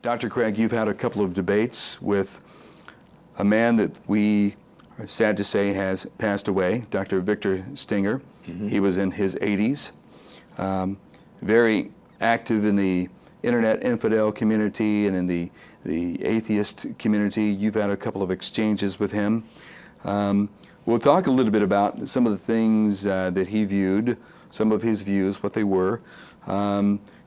Dr. Craig, you've had a couple of debates with a man that we are sad to say has passed away, Dr. Victor Stenger. Mm-hmm. He was in his 80s, very active in the internet infidel community and in the atheist community. You've had a couple of exchanges with him. We'll talk a little bit about some of the things that he viewed, some of his views, what they were.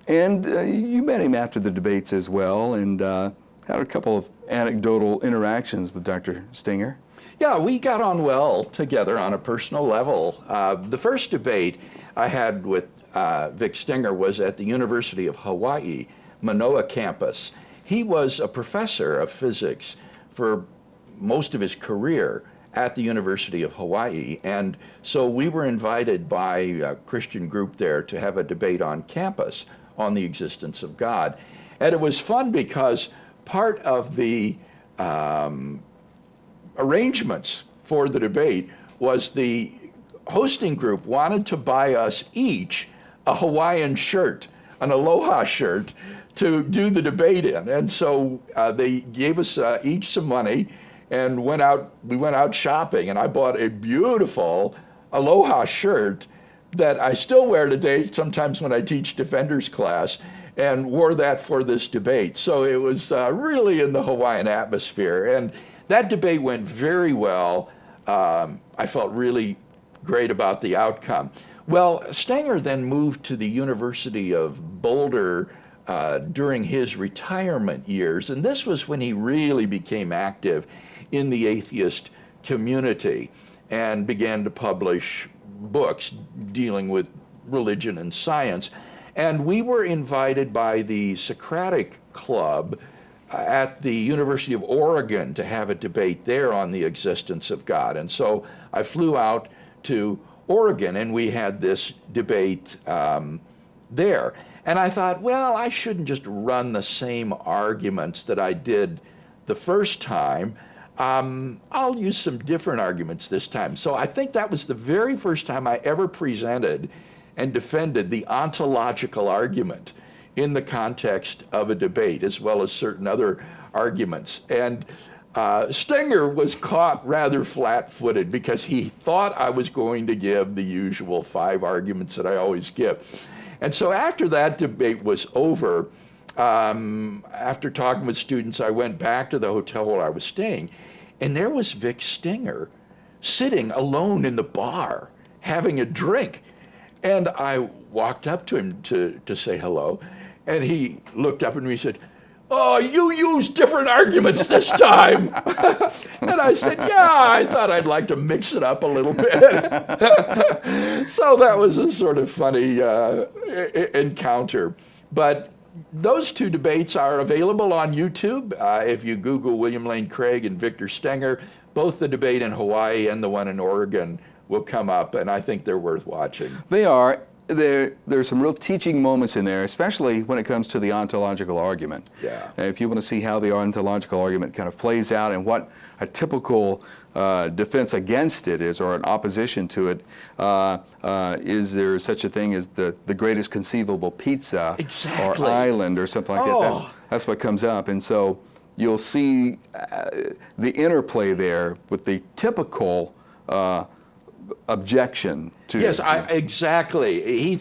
And you met him after the debates as well, and had a couple of anecdotal interactions with Dr. Stenger. Yeah, we got on well together on a personal level. The first debate I had with Vic Stenger was at the University of Hawaii, Manoa campus. He was a professor of physics for most of his career at the University of Hawaii. And so we were invited by a Christian group there to have a debate on campus on the existence of God. And it was fun because part of the arrangements for the debate was the hosting group wanted to buy us each a Hawaiian shirt, an aloha shirt, to do the debate in. And so they gave us each some money and we went out shopping, and I bought a beautiful aloha shirt that I still wear today, sometimes when I teach defenders class, and wore that for this debate. So it was really in the Hawaiian atmosphere. And that debate went very well. I felt really great about the outcome. Well, Stenger then moved to the University of Boulder during his retirement years, and this was when he really became active in the atheist community and began to publish books dealing with religion and science. And we were invited by the Socratic Club at the University of Oregon to have a debate there on the existence of God. And so I flew out to Oregon, and we had this debate there. And I thought, well, I shouldn't just run the same arguments that I did the first time. I'll use some different arguments this time. So I think that was the very first time I ever presented and defended the ontological argument in the context of a debate, as well as certain other arguments. And Stenger was caught rather flat-footed because he thought I was going to give the usual 5 arguments that I always give. And so after that debate was over, after talking with students, I went back to the hotel where I was staying, and there was Vic Stenger sitting alone in the bar, having a drink. And I walked up to him to say hello, and he looked up at me and said, "Oh, you used different arguments this time." And I said, "Yeah, I thought I'd like to mix it up a little bit." So that was a sort of funny encounter. But those 2 debates are available on YouTube. If you Google William Lane Craig and Victor Stenger, both the debate in Hawaii and the one in Oregon will come up, and I think they're worth watching. They are. There's some real teaching moments in there, especially when it comes to the ontological argument. Yeah. If you want to see how the ontological argument kind of plays out and what a typical defense against it is, or an opposition to it, is there such a thing as the greatest conceivable pizza exactly. or island or something like that? That's what comes up. And so you'll see the interplay there with the typical objection to. Yes, exactly.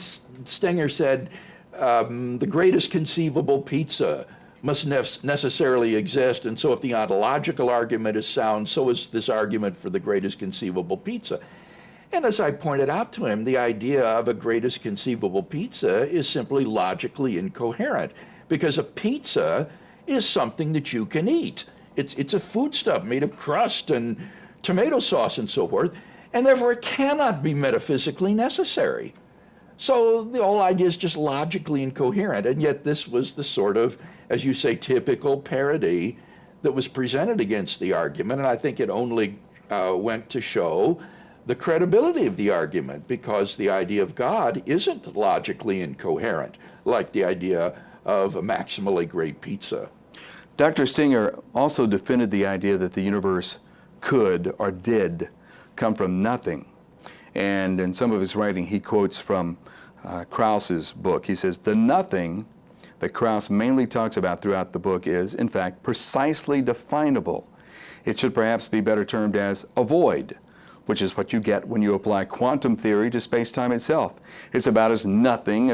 Stenger said the greatest conceivable pizza must necessarily exist, and so if the ontological argument is sound, so is this argument for the greatest conceivable pizza. And as I pointed out to him, the idea of a greatest conceivable pizza is simply logically incoherent, because a pizza is something that you can eat. It's a foodstuff made of crust and tomato sauce and so forth, and therefore it cannot be metaphysically necessary. So the whole idea is just logically incoherent, and yet this was the sort of, as you say, typical parody that was presented against the argument, and I think it only went to show the credibility of the argument, because the idea of God isn't logically incoherent, like the idea of a maximally great pizza. Dr. Stenger also defended the idea that the universe could or did come from nothing. And in some of his writing, he quotes from Krauss's book. He says, "The nothing that Krauss mainly talks about throughout the book is, in fact, precisely definable. It should perhaps be better termed as a void, which is what you get when you apply quantum theory to space-time itself. It's about as nothing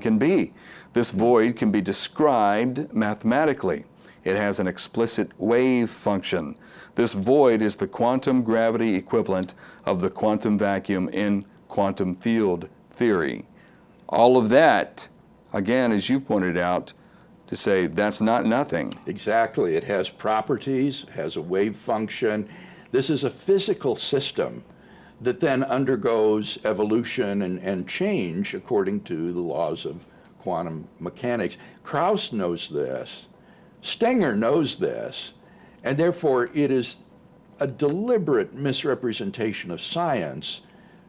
can be. This void can be described mathematically. It has an explicit wave function. This void is the quantum gravity equivalent of the quantum vacuum in quantum field theory. All of that, again, as you pointed out, to say that's not nothing. Exactly. It has properties, has a wave function. This is a physical system that then undergoes evolution and change according to the laws of quantum mechanics. Krauss knows this. Stenger knows this. And therefore, it is a deliberate misrepresentation of science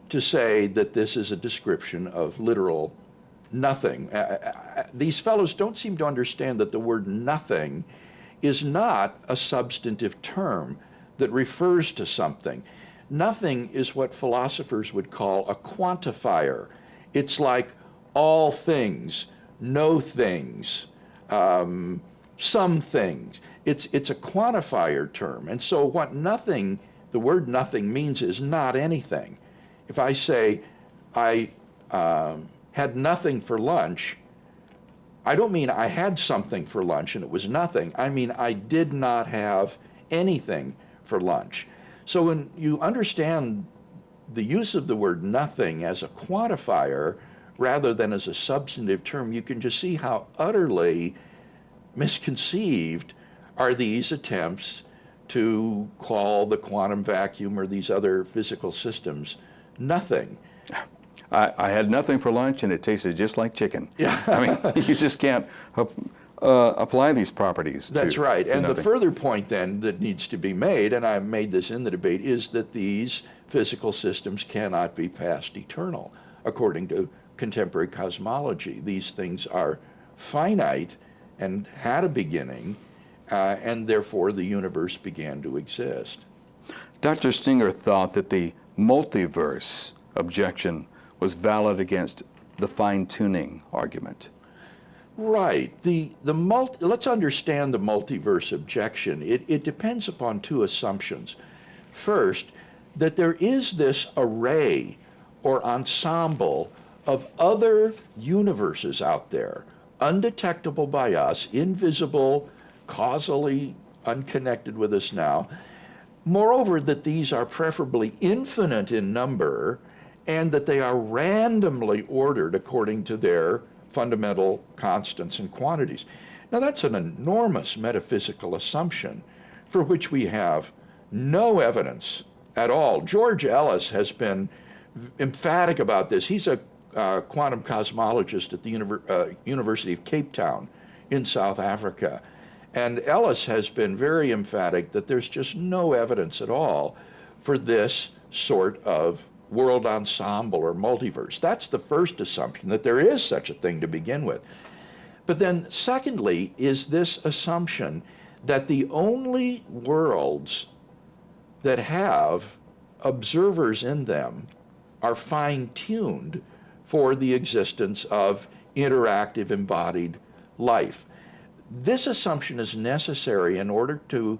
to say that this is a description of literal nothing. These fellows don't seem to understand that the word nothing is not a substantive term that refers to something. Nothing is what philosophers would call a quantifier. It's like all things, no things, some things. It's a quantifier term. And so what nothing, the word nothing means is not anything. If I say I had nothing for lunch, I don't mean I had something for lunch and it was nothing. I mean I did not have anything for lunch. So when you understand the use of the word nothing as a quantifier rather than as a substantive term, you can just see how utterly misconceived are these attempts to call the quantum vacuum or these other physical systems nothing. I had nothing for lunch and it tasted just like chicken. Yeah. I mean, you just can't apply these properties to That's right. And nothing. the further point then that needs to be made, and I've made this in the debate, is that these physical systems cannot be past eternal according to contemporary cosmology. These things are finite and had a beginning, and therefore the universe began to exist. Dr. Stenger thought that the multiverse objection was valid against the fine-tuning argument. Right. Let's understand the multiverse objection. It depends upon two assumptions. First, that there is this array or ensemble of other universes out there, undetectable by us, invisible, causally unconnected with us now. Moreover, that these are preferably infinite in number and that they are randomly ordered according to their fundamental constants and quantities. Now that's an enormous metaphysical assumption for which we have no evidence at all. George Ellis has been emphatic about this. He's a quantum cosmologist at the University of Cape Town in South Africa. And Ellis has been very emphatic that there's just no evidence at all for this sort of world ensemble or multiverse. That's the first assumption, that there is such a thing to begin with. But then secondly is this assumption that the only worlds that have observers in them are fine-tuned for the existence of interactive embodied life. This assumption is necessary in order to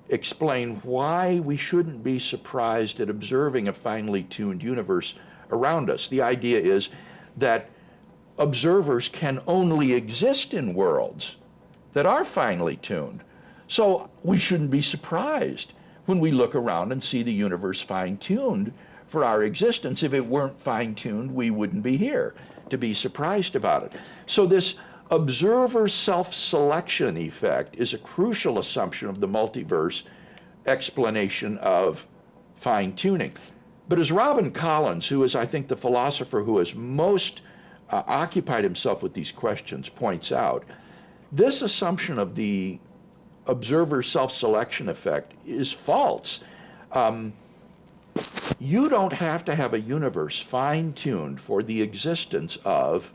explain why we shouldn't be surprised at observing a finely tuned universe around us. The idea is that observers can only exist in worlds that are finely tuned. So we shouldn't be surprised when we look around and see the universe fine-tuned for our existence. If it weren't fine-tuned, we wouldn't be here to be surprised about it. So this observer self-selection effect is a crucial assumption of the multiverse explanation of fine-tuning. But as Robin Collins, who is, I think, the philosopher who has most occupied himself with these questions, points out, this assumption of the observer self-selection effect is false. You don't have to have a universe fine-tuned for the existence of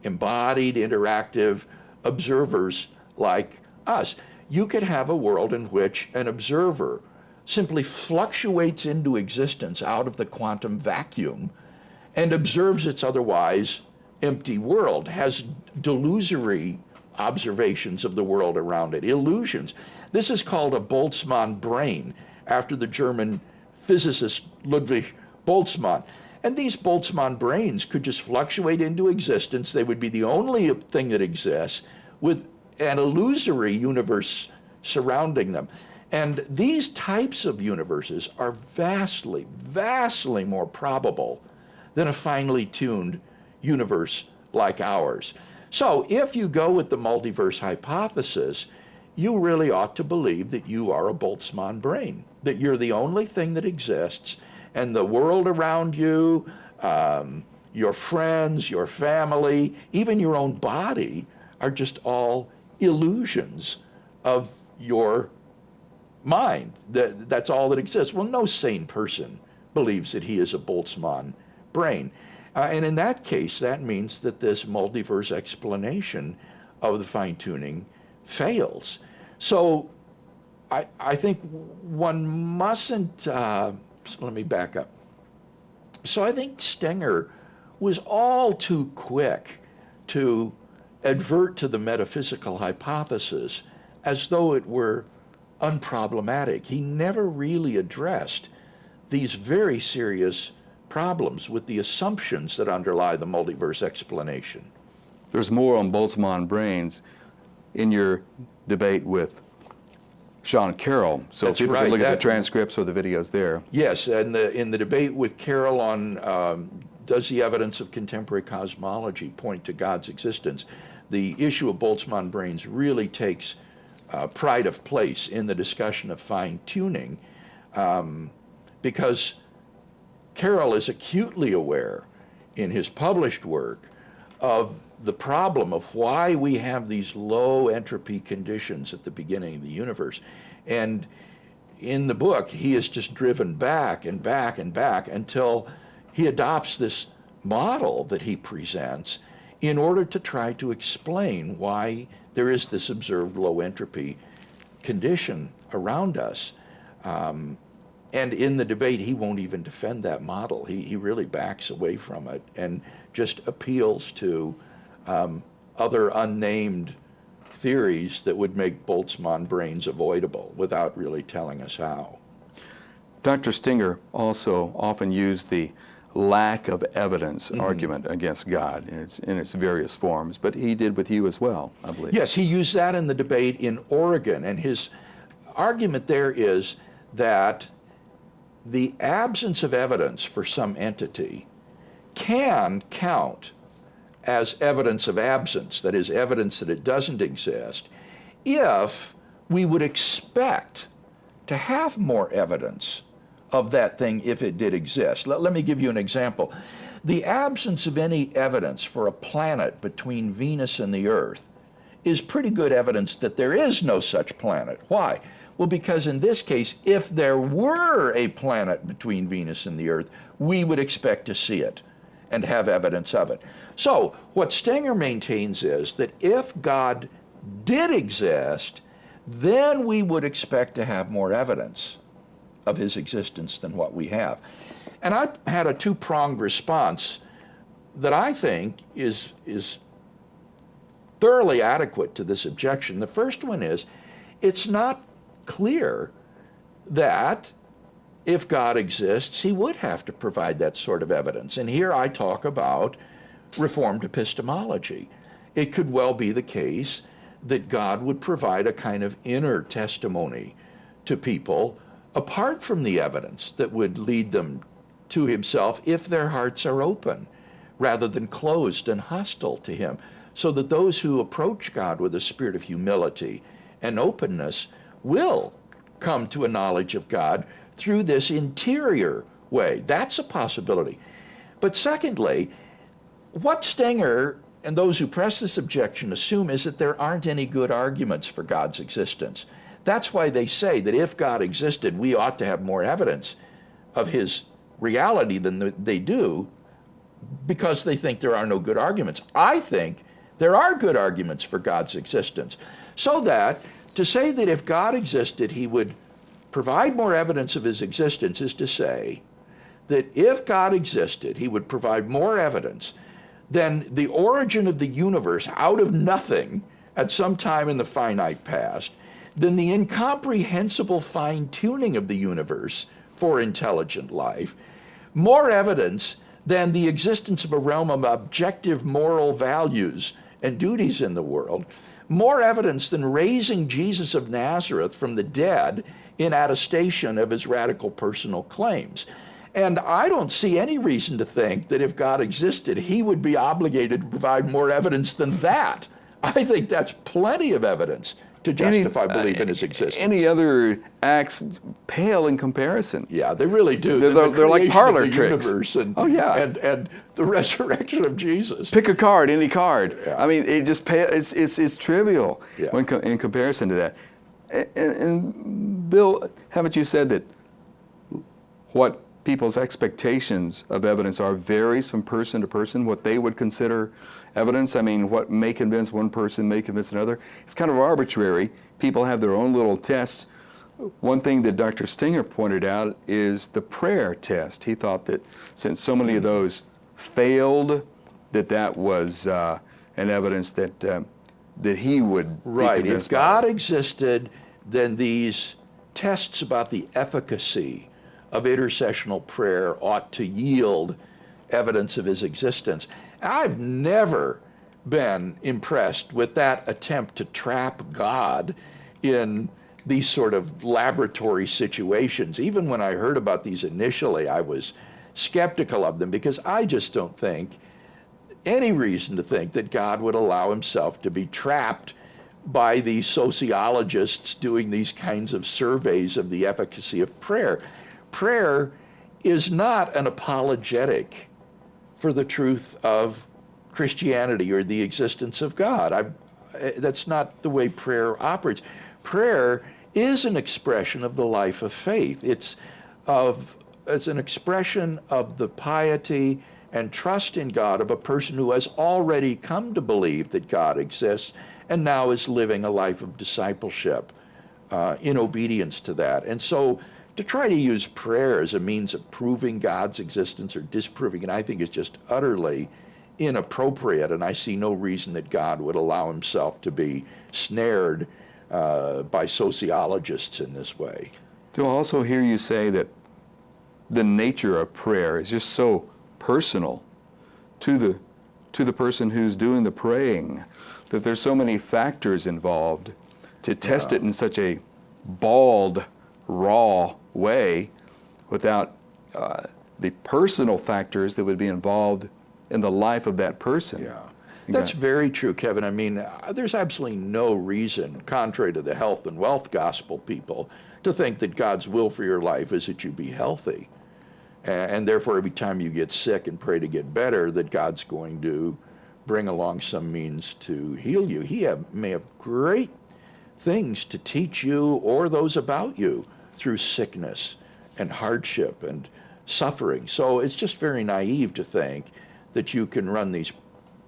embodied, interactive observers like us. You could have a world in which an observer simply fluctuates into existence out of the quantum vacuum and observes its otherwise empty world, has delusory observations of the world around it, illusions. This is called a Boltzmann brain, after the German physicist Ludwig Boltzmann. And these Boltzmann brains could just fluctuate into existence. They would be the only thing that exists, with an illusory universe surrounding them. And these types of universes are vastly, vastly more probable than a finely tuned universe like ours. So if you go with the multiverse hypothesis, you really ought to believe that you are a Boltzmann brain, that you're the only thing that exists, and the world around you, your friends, your family, even your own body are just all illusions of your mind. That's all that exists. Well, no sane person believes that he is a Boltzmann brain. And in that case, that means that this multiverse explanation of the fine-tuning fails. So I think one mustn't, let me back up. So I think Stenger was all too quick to advert to the metaphysical hypothesis as though it were unproblematic. He never really addressed these very serious problems with the assumptions that underlie the multiverse explanation. There's more on Boltzmann brains in your debate with Sean Carroll. So That's people right. can look at the transcripts or the videos there. Yes, and in the debate with Carroll on does the evidence of contemporary cosmology point to God's existence, the issue of Boltzmann brains really takes pride of place in the discussion of fine-tuning, because Carroll is acutely aware in his published work of the problem of why we have these low entropy conditions at the beginning of the universe. And in the book, he is just driven back and back and back until he adopts this model that he presents in order to try to explain why there is this observed low entropy condition around us. And in the debate, he won't even defend that model. He really backs away from it and just appeals to other unnamed theories that would make Boltzmann brains avoidable without really telling us how. Dr. Stenger also often used the lack of evidence argument against God in its various forms, but he did with you as well, I believe. Yes, he used that in the debate in Oregon, and his argument there is that the absence of evidence for some entity can count as evidence of absence, that is, evidence that it doesn't exist, if we would expect to have more evidence of that thing if it did exist. Let me give you an example. The absence of any evidence for a planet between Venus and the Earth is pretty good evidence that there is no such planet. Why? Well, because in this case, if there were a planet between Venus and the Earth, we would expect to see it and have evidence of it. So what Stenger maintains is that if God did exist, then we would expect to have more evidence of his existence than what we have. And I had a two-pronged response that I think is thoroughly adequate to this objection. The first one is, it's not clear that if God exists, he would have to provide that sort of evidence. And here I talk about Reformed epistemology. It could well be the case that God would provide a kind of inner testimony to people apart from the evidence that would lead them to himself if their hearts are open rather than closed and hostile to him, so that those who approach God with a spirit of humility and openness will come to a knowledge of God through this interior way. That's a possibility. But secondly, what Stenger and those who press this objection assume is that there aren't any good arguments for God's existence. That's why they say that if God existed, we ought to have more evidence of his reality than they do, because they think there are no good arguments. I think there are good arguments for God's existence. So that to say that if God existed, he would provide more evidence of his existence is to say that if God existed, he would provide more evidence than the origin of the universe out of nothing at some time in the finite past than the incomprehensible fine-tuning of the universe for intelligent life, more evidence than the existence of a realm of objective moral values and duties in the world, more evidence than raising Jesus of Nazareth from the dead in attestation of his radical personal claims. And I don't see any reason to think that if God existed, he would be obligated to provide more evidence than that. I think that's plenty of evidence to justify belief in his existence. Any other acts pale in comparison. Yeah, they really do. They're like parlor of the tricks. Universe and, Oh, yeah. and the resurrection of Jesus. Pick a card, any card. Yeah. I mean, it just it's trivial Yeah. when in comparison to that. And Bill, haven't you said that what people's expectations of evidence are varies from person to person, what they would consider evidence? I mean, what may convince one person may convince another. It's kind of arbitrary. People have their own little tests. One thing that Dr. Stenger pointed out is the prayer test. He thought that since so many of those failed, that was an evidence that he would Right. be convinced If God by. existed, then these tests about the efficacy of intercessional prayer ought to yield evidence of his existence. I've never been impressed with that attempt to trap God in these sort of laboratory situations. Even when I heard about these initially, I was skeptical of them because I just don't think any reason to think that God would allow himself to be trapped by these sociologists doing these kinds of surveys of the efficacy of prayer. Prayer is not an apologetic for the truth of Christianity or the existence of God. That's not the way prayer operates. Prayer is an expression of the life of faith. It's an expression of the piety and trust in God of a person who has already come to believe that God exists and now is living a life of discipleship in obedience to that. And so to try to use prayer as a means of proving God's existence or disproving it, I think is just utterly inappropriate, and I see no reason that God would allow himself to be snared by sociologists in this way. Do I also hear you say that the nature of prayer is just so personal to the person who's doing the praying, that there's so many factors involved to test it in such a bald, raw way without the personal factors that would be involved in the life of that person. Yeah. That's very true, Kevin. I mean, there's absolutely no reason, contrary to the health and wealth gospel people, to think that God's will for your life is that you be healthy. And therefore, every time you get sick and pray to get better, that God's going to bring along some means to heal you. He may have great things to teach you or those about you through sickness and hardship and suffering. So it's just very naive to think that you can run these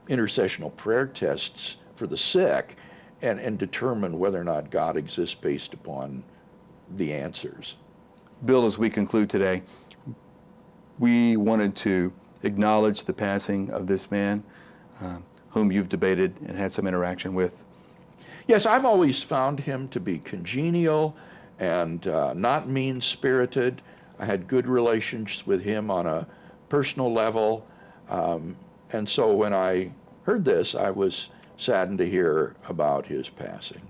intercessional prayer tests for the sick and determine whether or not God exists based upon the answers. Bill, as we conclude today, we wanted to acknowledge the passing of this man whom you've debated and had some interaction with. Yes, I've always found him to be congenial and not mean-spirited. I had good relations with him on a personal level. And so when I heard this, I was saddened to hear about his passing.